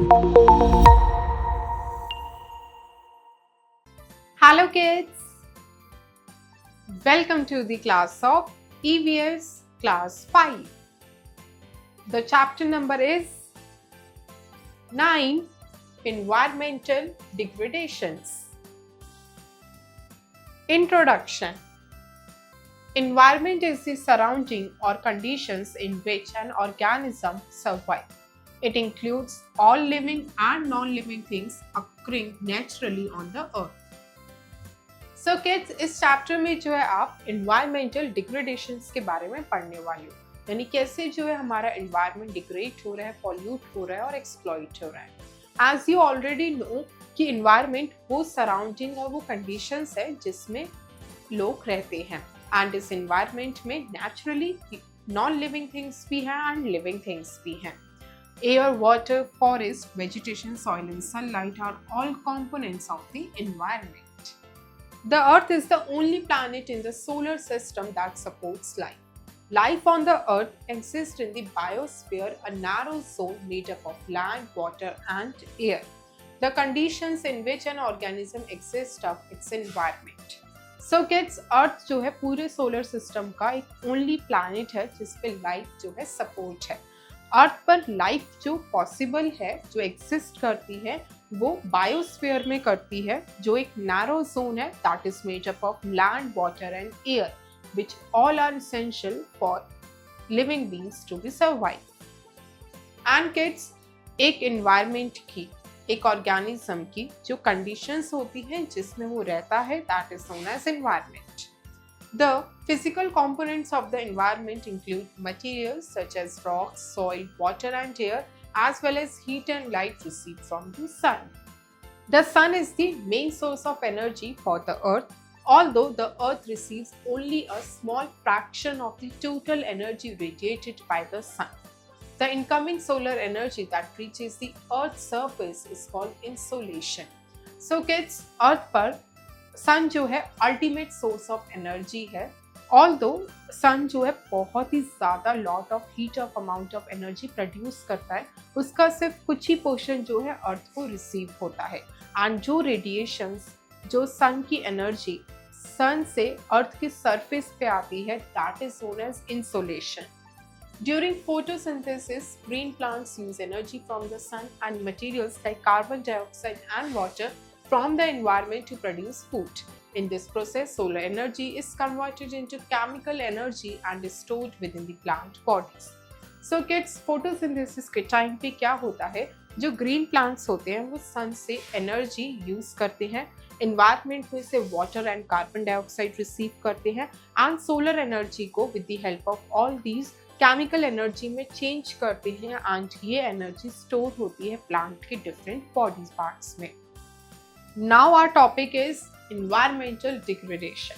Hello kids, welcome to the class of EVS class 5. The chapter number is 9, Environmental Degradations. Introduction. Environment is the surrounding or conditions in which an organism survives. It includes all living and non-living things occurring naturally on the earth. So kids, इस chapter में जो है आप environmental degradations के बारे में पढ़ने वाले हो, यानी कैसे जो है हमारा environment degrade हो रहा है, pollute हो रहा है और exploit हो रहा है। As you already know कि environment वो surrounding और वो conditions है जिसमें लोग रहते हैं, and इस environment में naturally non-living things भी हैं and living things भी हैं। Air, water, forest, vegetation, soil and sunlight are all components of the environment. The Earth is the only planet in the solar system that supports life. Life on the Earth exists in the biosphere, a narrow zone made up of land, water and air. The conditions in which an organism exists of its environment. So kids, Earth जो है पूरे solar system का एक only planet है जिस पे life जो है support है. Earth पर life जो possible है, जो exist करती है, वो बायोस्फीयर में करती है जो एक नैरो जोन है that is made up of land, water and air which all are essential for living beings to be survive. And kids, एक एनवायरनमेंट की, एक ऑर्गेनिज्म की जो कंडीशंस होती हैं जिसमें वो रहता है that is known as environment. The physical components of the environment include materials such as rocks, soil, water and air, as well as heat and light received from the sun. The sun is the main source of energy for the earth, although the earth receives only a small fraction of the total energy radiated by the sun. The incoming solar energy that reaches the earth's surface is called insolation. So kids, earth पर सन जो है ultimate source of energy है, although सन जो है बहुत ही ज़्यादा lot of heat of amount of energy produce करता है, उसका सिर्फ कुछ ही पोर्शन जो है अर्थ को रिसीव होता है। एंड जो रेडिएशंस, जो सन की एनर्जी सन से अर्थ के सरफेस पे आती है that is known as insolation. During photosynthesis, green plants use energy from the sun and materials like carbon dioxide and water from the environment to produce food. In this process, solar energy is converted into chemical energy and is stored within the plant bodies. So kids, photosynthesis के time पे क्या होता है, जो green plants होते हैं वो sun से energy use करते हैं, environment में से water and carbon dioxide receive करते हैं and solar energy को with the help of all these chemical energy में change करते हैं and ये energy store होती है plant के different body parts में. Now our topic is environmental degradation.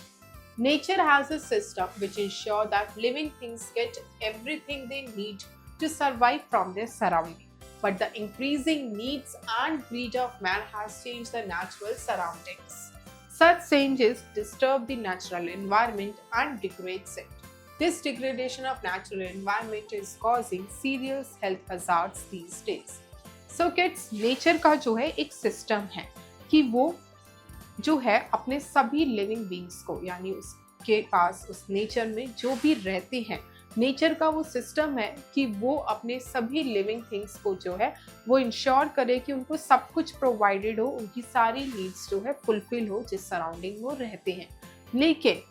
Nature has a system which ensures that living things get everything they need to survive from their surrounding. But the increasing needs and greed of man has changed the natural surroundings. Such changes disturb the natural environment and degrades it. This degradation of natural environment is causing serious health hazards these days. So kids, nature का जो है एक system है कि वो जो है अपने सभी लिविंग बीइंग्स को, यानी उसके पास उस नेचर में जो भी रहते हैं, नेचर का वो सिस्टम है कि वो अपने सभी लिविंग थिंग्स को जो है वो इंश्योर करे कि उनको सब कुछ प्रोवाइडेड हो, उनकी सारी नीड्स जो है फुलफिल हो जिस सराउंडिंग वो रहते हैं। लेकिन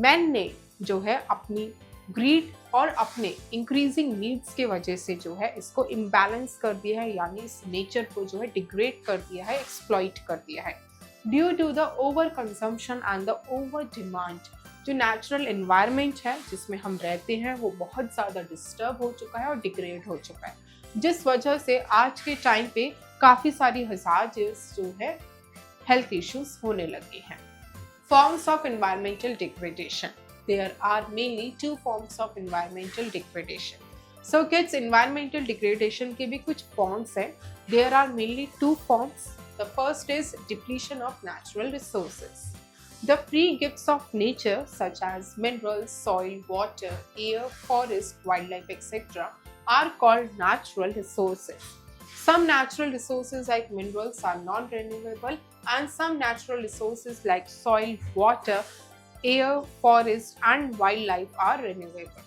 मैन ने जो है अपनी ग्रीड और अपने इंक्रीजिंग नीड्स के वजह से जो है इसको इम्बैलेंस कर दिया है, यानी इस नेचर को जो है डिग्रेड कर दिया है, एक्सप्लॉइट कर दिया है। Due to the over consumption and the over demand, जो नेचुरल एनवायरनमेंट है जिसमें हम रहते हैं वो बहुत ज़्यादा डिस्टर्ब हो चुका है और डिग्रेड हो चुका है, जिस वजह से आज के टाइम पे काफ़ी सारी हज़ार्ड्स जो है हेल्थ इश्यूज होने लगे हैं। Forms of environmental degradation. There are mainly two forms of environmental degradation. So kids, environmental degradation के भी कुछ forms हैं. There are mainly two forms. The first is depletion of natural resources. The free gifts of nature such as minerals, soil, water, air, forest, wildlife, etc. are called natural resources. Some natural resources like minerals are non-renewable, and some natural resources like soil, water, air, forest and wildlife are renewable.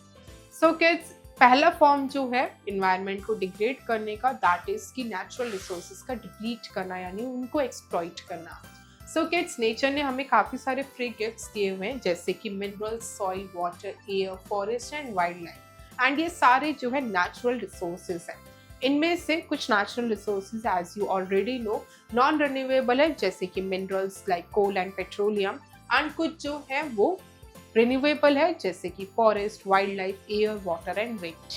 So kids, पहला form जो है environment को degrade करने का, that is कि natural resources का deplete करना, यानी उनको एक्सप्लॉइट करना. सो किड्स, नेचर ने हमें काफ़ी सारे फ्री गिफ्ट्स दिए हुए हैं, जैसे कि minerals, soil, water, air, forest and wild life. And ये सारे जो है नेचुरल रिसोर्सेज हैं. इनमें से कुछ natural resources as you already know non renewable है, जैसे कि minerals like coal and petroleum, and कुछ जो है वो रिन्यूएबल है, जैसे कि forest, wild life, air, water and wind.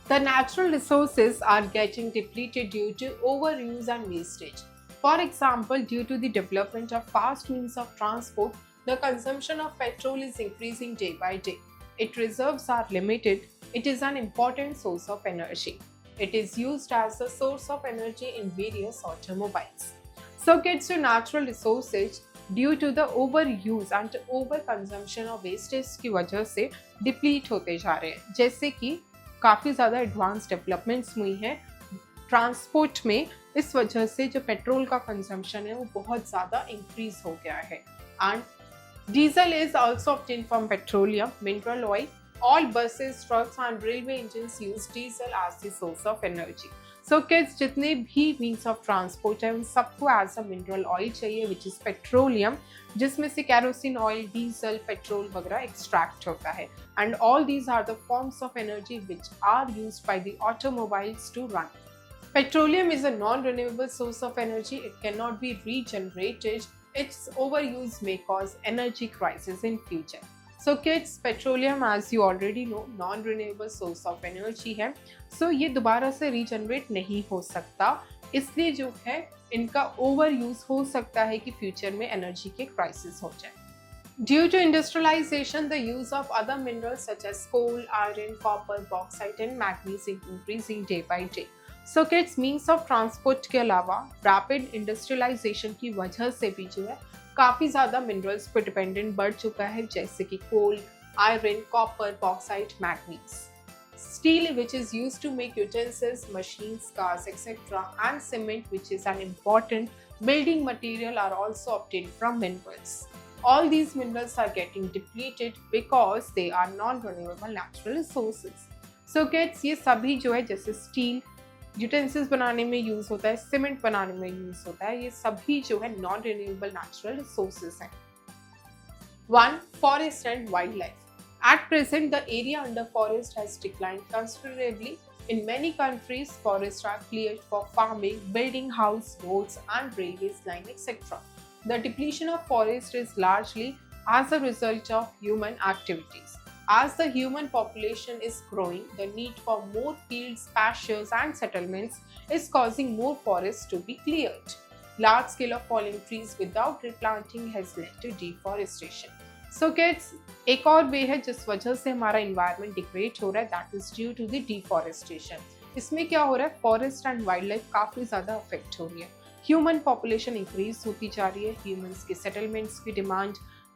The natural resources are getting depleted due to overuse and wastage. For example, due to the development of fast means of transport, the consumption of petrol is increasing day by day. Its reserves are limited. It is an important source of energy. It is used as a source of energy in various automobiles. So kids, to natural resources due to the over use and over consumption और wastage की वजह से deplete होते जा रहे हैं. जैसे कि काफ़ी ज़्यादा एडवांस डेवलपमेंट्स हुई हैं ट्रांसपोर्ट में, इस वजह से जो पेट्रोल का कंजम्पशन है वो बहुत ज़्यादा इंक्रीज हो गया है. And diesel is also obtain from petroleum, mineral oil. All buses, trucks and railway engines use diesel as the source of energy. So kids, जितने भी मीन्स ऑफ ट्रांसपोर्ट है उन सबको एज अ मिनरल ऑयल चाहिए, which is petroleum, जिसमें से kerosene oil, diesel, petrol वगैरह extract होता है. And all these are the forms of energy which are used by the automobiles to run. Petroleum is a non-renewable source of energy. It cannot be regenerated. Its overuse may cause energy crisis in future. So kids, petroleum, as you already know, non-renewable source of energy है. So ये दोबारा से regenerate नहीं हो सकता, इसलिए जो है इनका overuse हो सकता है कि future में energy के crisis हो जाए. Due to industrialization, the use of other minerals such as coal, iron, copper, bauxite and manganese is increasing day by day. So kids, means of transport के अलावा रैपिड इंडस्ट्रियलाइजेशन की वजह से भी जो है काफ़ी ज़्यादा मिनरल्स पर डिपेंडेंट बढ़ चुका है, जैसे कि coal, iron, copper, bauxite, manganese. Steel which is used to make utensils, machines, cars etcetera, and cement which is an important building material are also obtained from minerals. All these minerals are getting depleted because they are non-renewable natural resources. So kids, ये सभी जो है, जैसे steel utensils बनाने में use होता है, cement बनाने में यूज होता है, ये सभी जो है नॉन रिन्यूएबल नेचुरल रिसोर्सेज हैं. 1. Forest and wildlife. At present, the area under forest has declined considerably. In many countries, forests are cleared for farming, building house, roads, and railways line, etc. The depletion of forest is largely as a result of human activities. As the human population is growing, the need for more fields, pastures, and settlements is causing more forests to be cleared. Large scale of falling trees without replanting has led to deforestation. So kids, एक और वे है जिस वजह से हमारा environment degrade हो रहा है, that is due to the deforestation. इसमें क्या हो रहा है, फॉरेस्ट एंड वाइल्ड लाइफ काफ़ी ज़्यादा अफेक्ट हो रही है. ह्यूमन पॉपुलेशन इंक्रीज होती जा रही है, ह्यूमन्स के सेटलमेंट्स की demand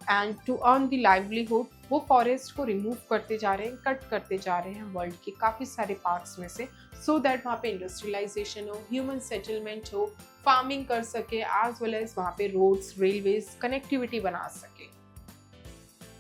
and to earn the livelihood वो फॉरेस्ट को रिमूव करते जा रहे हैं, कट करते जा रहे हैं वर्ल्ड के काफ़ी सारे पार्ट्स में से, सो दैट वहाँ पे इंडस्ट्रियलाइजेशन हो, ह्यूमन सेटलमेंट हो, फार्मिंग कर सके, एज वेल एज वहाँ पे रोड्स, रेलवेज, कनेक्टिविटी बना सके.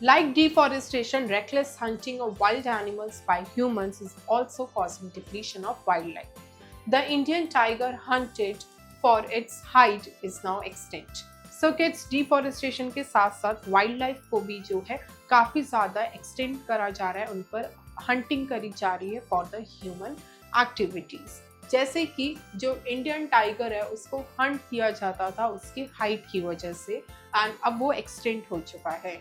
Like deforestation, reckless hunting of wild animals by humans is also causing depletion of wildlife. The Indian tiger hunted for its hide is now extinct. So kids, deforestation के साथ साथ wild life को भी जो है काफ़ी ज़्यादा एक्सटेंड करा जा रहा है, उन पर हंटिंग करी जा रही है फॉर द ह्यूमन एक्टिविटीज़. जैसे कि जो इंडियन टाइगर है उसको हंट किया जाता था उसकी हाइट की वजह से, एंड अब वो एक्सटेंड हो चुका है.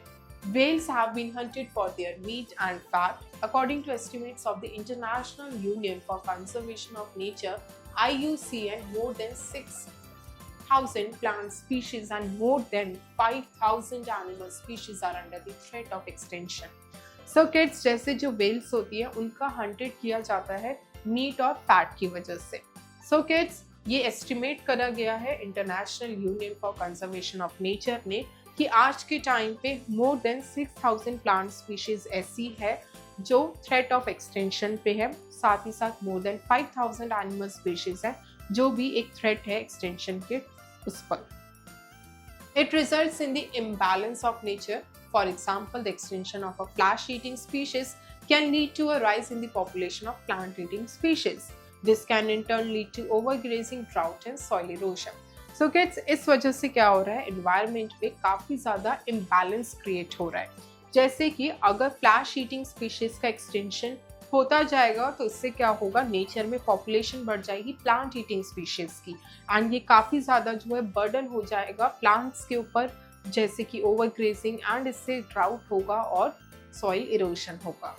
Whales have been hunted for their meat and fat. According to estimates of the International Union for Conservation of Nature (IUCN), more than 6,000 plant species and more than 5,000 animal species are under the threat of extinction. So kids, जैसे जो whales होती है उनका hunted किया जाता है meet और fat की वजह से. So kids, ये एस्टिमेट करा गया है international union for conservation of nature ने कि आज के टाइम पे मोर देन 6,000 प्लांट स्पीशीज ऐसी है जो थ्रेट ऑफ एक्सटेंशन पे है, साथ ही साथ मोर देन 5000 एनिमल स्पीशीज है जो भी एक थ्रेट है एक्सटेंशन के उस पर। It results in the imbalance of nature. For example, the extinction of a flesh-eating species can lead to a rise in the population of plant-eating species. This can in turn lead to overgrazing, drought and soil erosion. So kids, इस वजह से क्या हो रहा है, environment पे काफ़ी ज़्यादा imbalance create हो रहा है। जैसे कि अगर फ्लैश ईटिंग स्पीशीज का एक्सटेंशन होता जाएगा तो इससे क्या होगा, नेचर में पॉपुलेशन बढ़ जाएगी प्लांट ईटिंग स्पीशीज की, एंड ये काफ़ी ज़्यादा जो है बर्डन हो जाएगा प्लांट्स के ऊपर, जैसे कि ओवर ग्रेजिंग, एंड इससे ड्राउट होगा और सॉइल इरोशन होगा।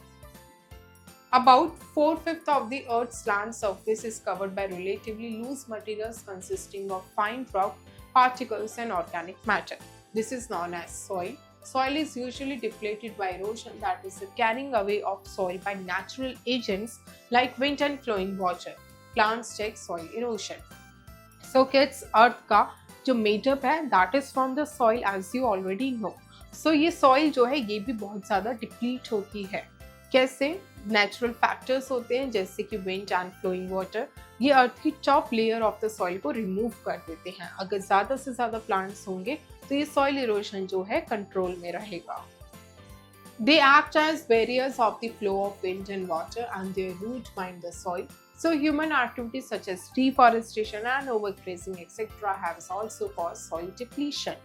About 4/5 of the Earth's land surface is covered by relatively loose materials consisting of fine rock, particles and organic matter. This is known as soil. Soil is usually depleted by erosion, that is the carrying away of soil by natural agents like wind and flowing water. Plants take soil erosion. So kids, Earth का जो makeup है that is from the soil as you already know. So ये soil जो है ये भी बहुत ज़्यादा deplete होती है। कैसे? नेचुरल फैक्टर्स होते हैं जैसे कि विंड एंड फ्लोइंग वाटर, ये अर्थ की top layer of the soil को रिमूव कर देते हैं। अगर ज़्यादा से ज़्यादा प्लांट्स होंगे तो ये सॉइल इरोशन जो है कंट्रोल में रहेगा। They act as barriers of the flow of wind and water and their root bind the soil. So human activities such as deforestation and overgrazing etc. have also caused soil depletion.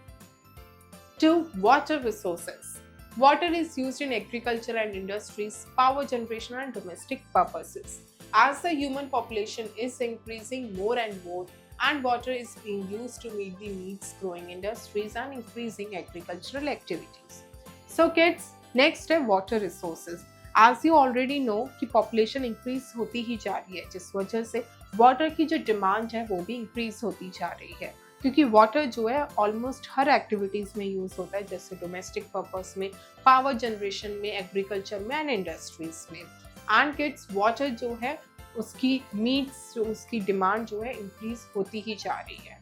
2. Water resources. Water is used in agriculture and industries, power generation and domestic purposes. As the human population is increasing more and more, and water is being used to meet the needs growing industries and increasing agricultural activities. So kids, next है water resources. As you already know कि population increase होती ही जा रही है, जिस वजह से water की जो demand है वो भी increase होती जा रही है, क्योंकि वाटर जो है ऑलमोस्ट हर एक्टिविटीज़ में यूज़ होता है, जैसे डोमेस्टिक पर्पस में, पावर जनरेशन में, एग्रीकल्चर में एंड इंडस्ट्रीज में। एंड किड्स, वाटर जो है उसकी नीड्स, उसकी डिमांड जो है इंक्रीज होती ही जा रही है।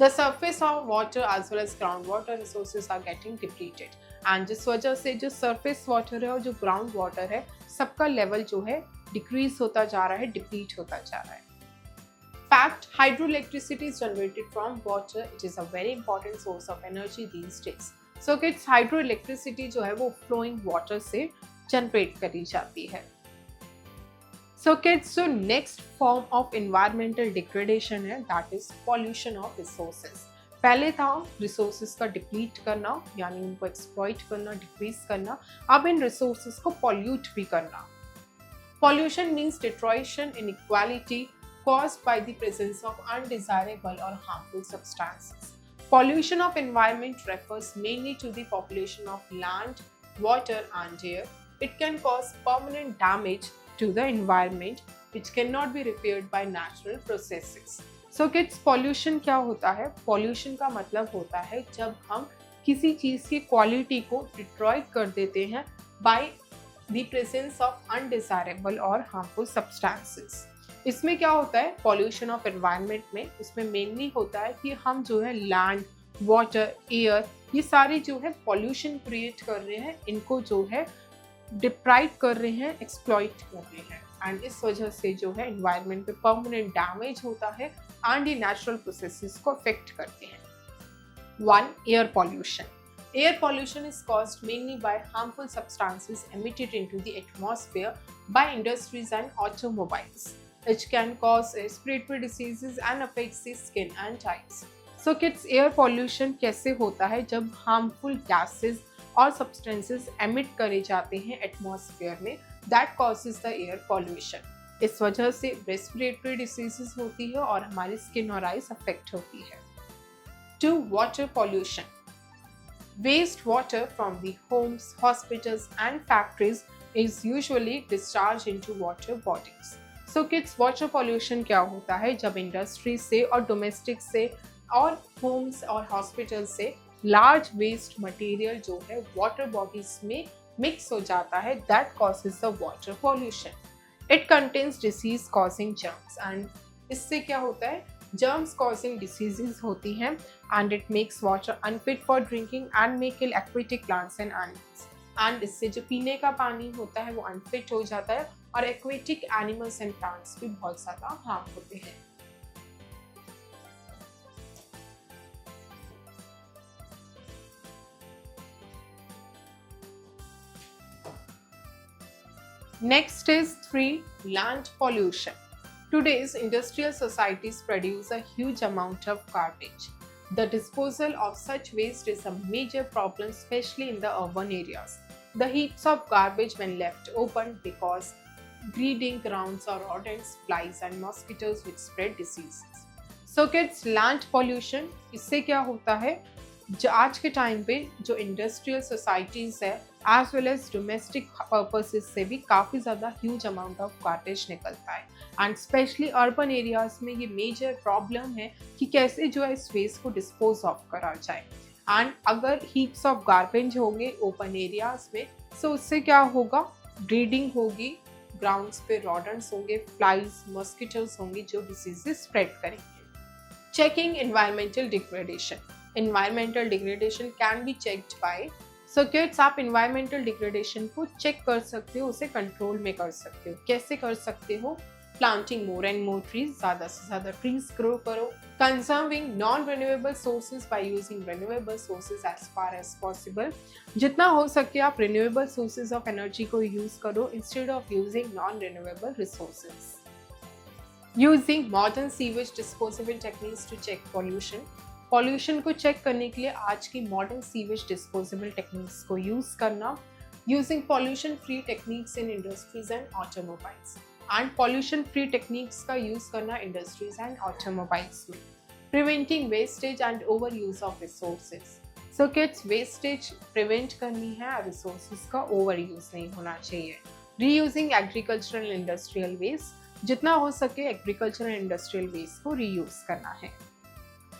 The surface of water as well as ground water resources are getting depleted, and जिस वजह से जो सरफेस वाटर है और जो ग्राउंड वाटर है सबका लेवल जो है डिक्रीज होता जा रहा है, डिप्लीट होता जा रहा है। Fact, hydroelectricity is generated from water. It is a very important source of energy these days. So kids, hydroelectricity जो है वो flowing water से generate करी जाती है। So kids, so next form of environmental degradation है that is pollution of resources. पहले था resources का deplete करना, यानी उनको exploit करना, decrease करना, अब इन resources को pollute भी करना। Pollution means deterioration, inequality caused by the presence of undesirable or harmful substances. Pollution of environment refers mainly to the population of land, water and air. It can cause permanent damage to the environment which cannot be repaired by natural processes. So kids, pollution क्या होता है? Pollution का मतलब होता है जब हम किसी चीज़ की क्वालिटी को डिस्ट्रॉय कर देते हैं by the presence of undesirable or harmful substances. इसमें क्या होता है पॉल्यूशन ऑफ एनवायरनमेंट में, इसमें मेनली होता है कि हम जो है लैंड, वाटर, एयर, ये सारे जो है पॉल्यूशन क्रिएट कर रहे हैं, इनको जो है डिप्राइव कर रहे हैं, एक्सप्लॉइट कर रहे हैं, एंड इस वजह से जो है एनवायरनमेंट पे परमानेंट डैमेज होता है एंड ये नेचुरल प्रोसेसेस को अफेक्ट करते हैं। 1. Air pollution. Air pollution is caused mainly by harmful substances emitted into the atmosphere by industries and automobiles, which can cause respiratory diseases and affects the skin and eyes. So kids, air pollution कैसे होता है? जब harmful gases और substances emit करे जाते हैं atmosphere में, that causes the air pollution. इस वजह से respiratory diseases होती है और हमारी skin और eyes affect होती है। 2. Water pollution. Waste water from the homes, hospitals and factories is usually discharged into water bodies. So kids, water pollution क्या होता है? जब इंडस्ट्री से और डोमेस्टिक से और होम्स और हॉस्पिटल से लार्ज वेस्ट मटेरियल जो है वाटर बॉडीज में मिक्स हो जाता है, that causes the water pollution. It contains disease causing germs, and इससे क्या होता है, germs causing diseases होती हैं, and it makes water unfit for drinking and may kill aquatic plants and animals. And इससे जो पीने का पानी होता है वो अनफिट हो जाता है और एक्वेटिक एनिमल्स एंड प्लांट्स भी बहुत ज़्यादा हार्म होते हैं। Next is 3. Land pollution. Today's industrial societies produce a huge amount of garbage. The disposal of such waste is a major problem, especially in the urban areas. The heaps of garbage, when left open, because breeding grounds or rodents, flies, and mosquitoes which spread diseases. So kids, land pollution, इससे क्या होता है, जो आज के time पे जो industrial societies है as well as domestic purposes से भी काफ़ी ज़्यादा ह्यूज अमाउंट ऑफ गार्बेज निकलता है एंड स्पेशली अर्बन एरियाज में ये मेजर प्रॉब्लम है कि कैसे जो है इस वेस्ट को डिस्पोज ऑफ करा जाए। एंड अगर हीप्स ऑफ गार्बेज होंगे ओपन एरियाज में सो उससे क्या होगा, ब्रीडिंग होगी, ग्राउंड्स पे रॉडेंट्स होंगे, फ्लाइज, मॉस्किटोज होंगे जो डिसीजेज स्प्रेड करेंगे। Checking environmental degradation. Environmental degradation can be checked by, so kids आप environmental degradation को चेक कर सकते हो, उसे कंट्रोल में कर सकते हो। कैसे कर सकते हो? Planting more and more trees, ज़्यादा से ज़्यादा ट्रीज ग्रो करो। Conserving non renewable sources by using renewable sources as far as possible, जितना हो सके आप रिन्यूएबल सोर्सेज ऑफ एनर्जी को यूज करो instead of using non renewable resources. Using modern sewage disposable techniques to check pollution. Pollution को check करने के लिए आज की मॉडर्न सीवेज डिस्पोजेबल टेक्निक्स को यूज करना। Using pollution free techniques in industries and automobiles, and pollution free techniques का use करना इंडस्ट्रीज एंड ऑटोमोबाइल्स में। Preventing wastage and over use of resources. So kids, wastage prevent करनी है, resources का over use नहीं होना चाहिए। रीयूजिंग एग्रीकल्चरल इंडस्ट्रियल वेस्ट, जितना हो सके एग्रीकल्चरल इंडस्ट्रियल वेस्ट को रीयूज करना है।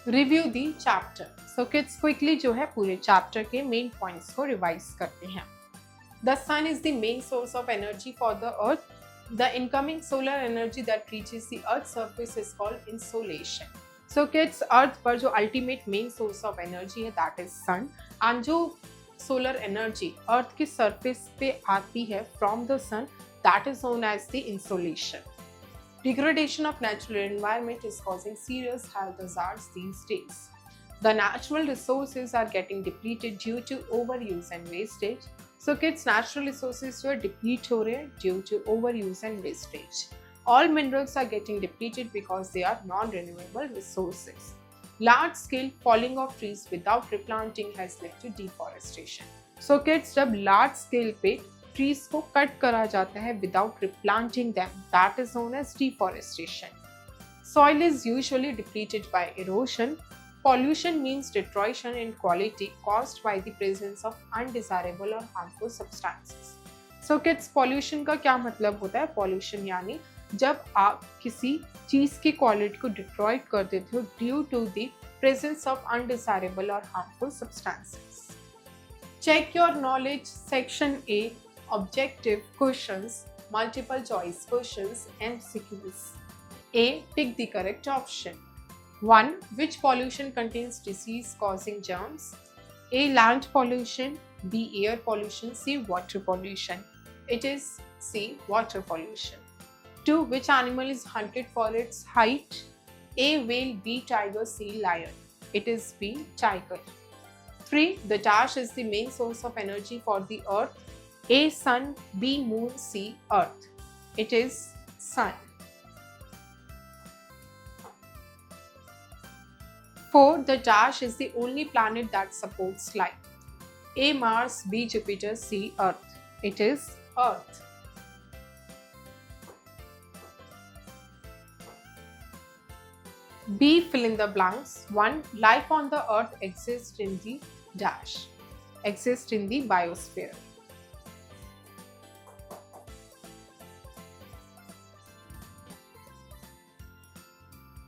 Review the chapter. So kids, quickly जो है पूरे चैप्टर के मेन पॉइंट्स को रिवाइज करते हैं। The sun is the main source of energy for the earth. The incoming solar energy that reaches the earth surface is called insolation. So kids, earth पर जो ultimate main source of energy है that is sun, and जो solar energy earth की surface पे आती है from the sun that is known as the insolation. Degradation of natural environment is causing serious health hazards these days. The natural resources are getting depleted due to overuse and wastage. So kids, natural resources जो deplete हो रहे हैं due to overuse and wastage. All minerals are getting depleted because they are non-renewable resources. Large-scale falling of trees without replanting has led to deforestation. So kids, जब large scale पे trees को cut करा जाता है without replanting them, that is known as deforestation. Soil is usually depleted by erosion. Pollution means deterioration in quality caused by the presence of undesirable और harmful substances. So kids, pollution का क्या मतलब होता है? Pollution यानी जब आप किसी चीज की क्वालिटी को डिट्रॉय कर देते हो due to the presence of undesirable और harmful substances. Check your knowledge section A, objective questions, multiple choice questions, MCQs. A. Pick the correct option. 1. Which pollution contains disease causing germs? A. Land pollution. B. Air pollution. C. Water pollution. It is C. Water pollution. 2. Which animal is hunted for its height? A. Whale. B. Tiger. C. Lion. It is B. Tiger. 3. The dash is the main source of energy for the earth. A. Sun. B. Moon. C. Earth. It is Sun. 4. The dash is the only planet that supports life. A. Mars. B. Jupiter. C. Earth. It is Earth. B. Fill in the blanks. 1. Life on the Earth exists in the dash. Exists in the biosphere.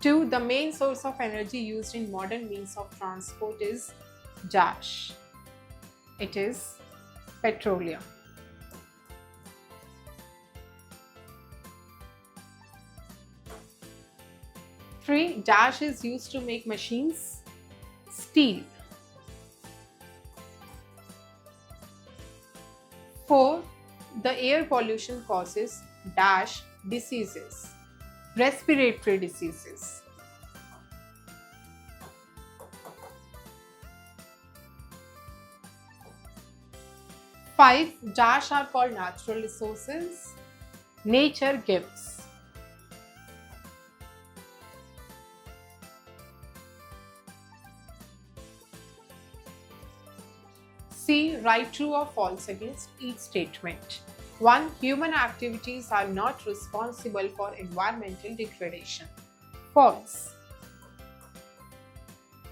2. The main source of energy used in modern means of transport is dash. It is petroleum. 3. Dash is used to make machines. Steel. 4. The air pollution causes dash diseases, respiratory diseases. 5. Dash are called natural resources nature gives. 6. Write true or false against each statement. 1. Human activities are not responsible for environmental degradation. False.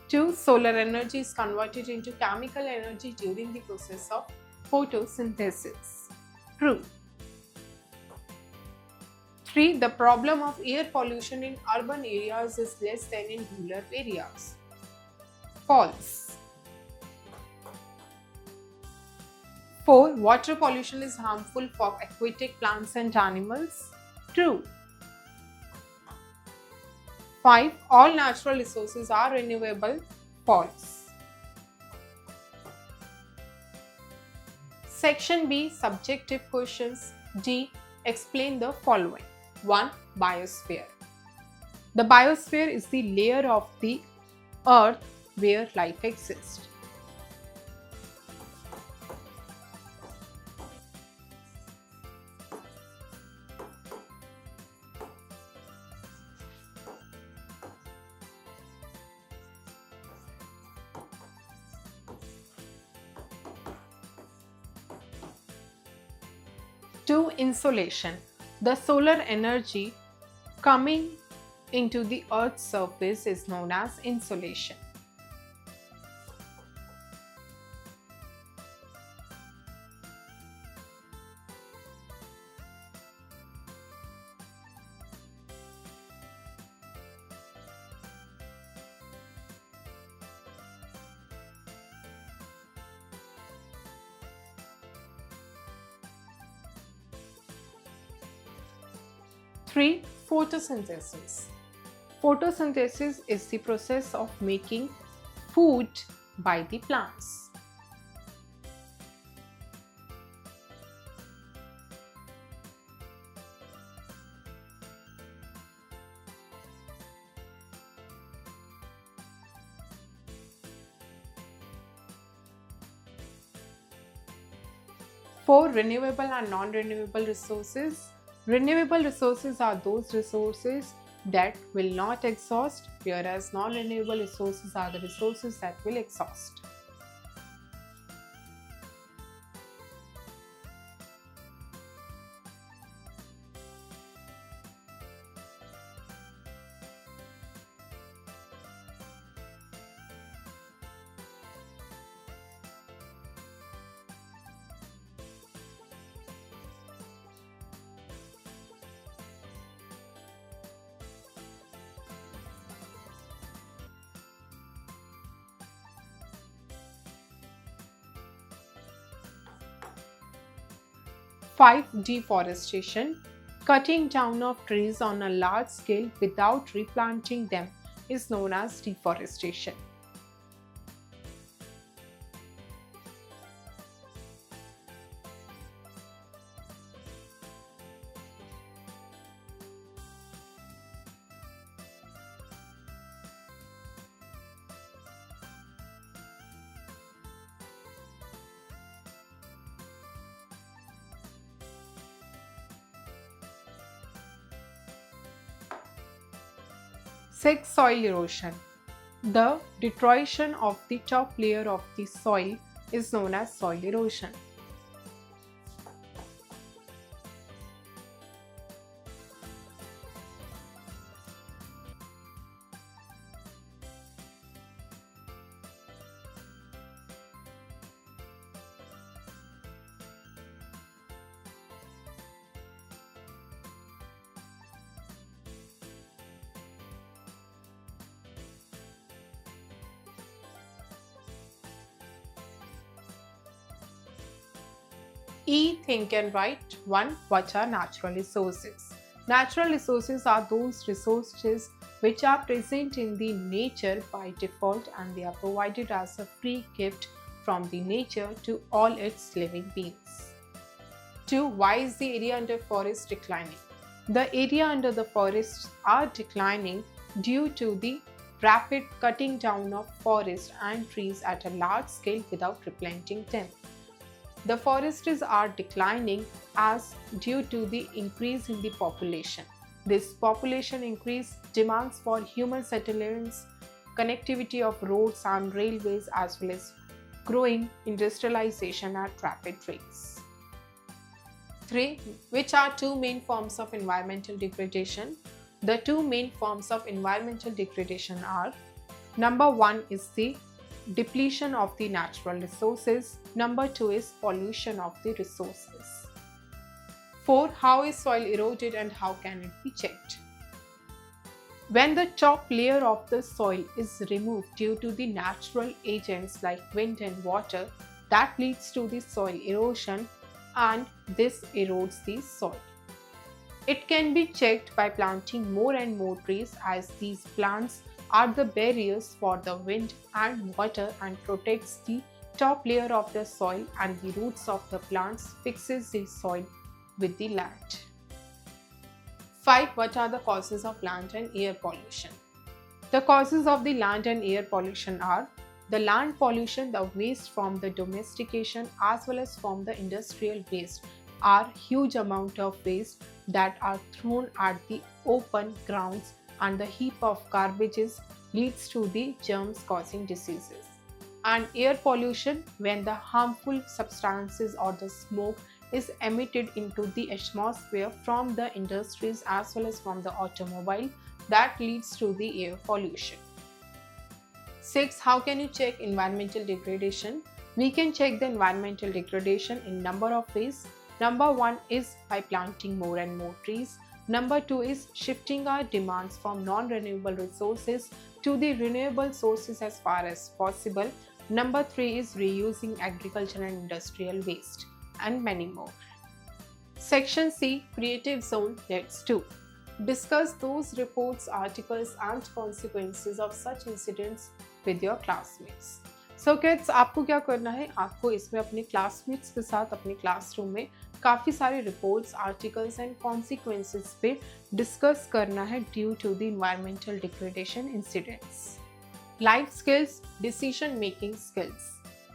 2. Solar energy is converted into chemical energy during the process of photosynthesis. True. 3. The problem of air pollution in urban areas is less than in rural areas. False. 4. Water pollution is harmful for aquatic plants and animals. True. 5. All natural resources are renewable. False. Section B. Subjective questions. D. Explain the following. 1. Biosphere. The biosphere is the layer of the earth where life exists. To insolation. The solar energy coming into the Earth's surface is known as insolation. Three, photosynthesis. Photosynthesis is the process of making food by the plants. Four, renewable and non-renewable resources. Renewable resources are those resources that will not exhaust, whereas non-renewable resources are the resources that will exhaust. Five, deforestation. Cutting down of trees on a large scale without replanting them is known as deforestation. Six, soil erosion. The deterioration of the top layer of the soil is known as soil erosion. E. Think and write. 1. What are natural resources? Natural resources are those resources which are present in the nature by default and they are provided as a free gift from the nature to all its living beings. 2. Why is the area under forest declining? The area under the forests are declining due to the rapid cutting down of forests and trees at a large scale without replanting them. The forests are declining as due to the increase in the population. This population increase demands for human settlements, connectivity of roads and railways, as well as growing industrialization at rapid rates. 3. Which are two main forms of environmental degradation? The two main forms of environmental degradation are: number 1 is the depletion of the natural resources, number 2 is pollution of the resources. 4. How is soil eroded and how can it be checked? When the top layer of the soil is removed due to the natural agents like wind and water, that leads to the soil erosion, and this erodes the soil. It can be checked by planting more and more trees, as these plants are the barriers for the wind and water and protects the top layer of the soil, and the roots of the plants fixes the soil with the land. 5. What are the causes of land and air pollution? The causes of the land and air pollution are: the land pollution, the waste from the domestication as well as from the industrial waste, are huge amount of waste that are thrown at the open grounds, and the heap of garbages leads to the germs causing diseases. And air pollution, when the harmful substances or the smoke is emitted into the atmosphere from the industries as well as from the automobile, that leads to the air pollution. 6. How can you check environmental degradation? We can check the environmental degradation in number of ways. Number 1 is by planting more and more trees. Number 2 is shifting our demands from non-renewable resources to the renewable sources as far as possible. Number 3 is reusing agricultural and industrial waste, and many more. Section C, Creative Zone. Let's do. Discuss those reports, articles and consequences of such incidents with your classmates. So kids, आपको क्या करना है? आपको इसमें अपने classmates के साथ अपने classroom में काफ़ी सारे reports, articles and consequences पे discuss करना है due to the environmental degradation incidents. Life skills, decision making skills.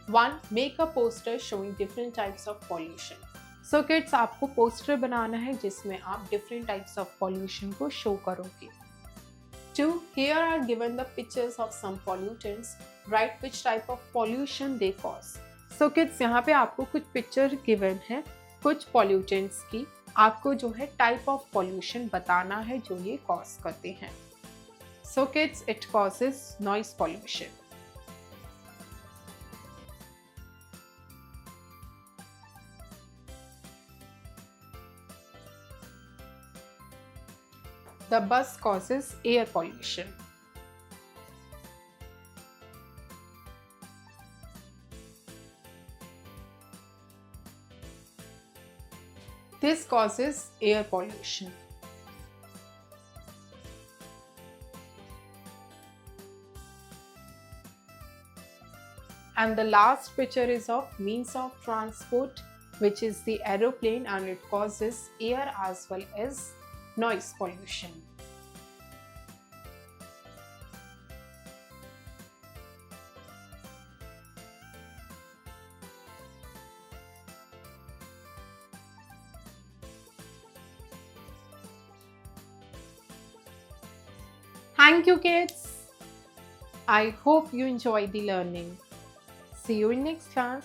1. Make a poster showing different types of pollution. So kids, आपको poster बनाना है जिसमें आप different types of pollution को show करोगे. 2. Here are given the pictures of some pollutants. Write which type of pollution they cause. So kids, यहाँ पे आपको कुछ picture given है कुछ pollutants की. आपको जो है type of pollution बताना है जो ये cause करते हैं. So kids, it causes noise pollution. The bus causes air pollution. This causes air pollution. And the last picture is of means of transport, which is the aeroplane, and it causes air as well as noise pollution. Thank you kids. I hope you enjoy the learning. See you in next class.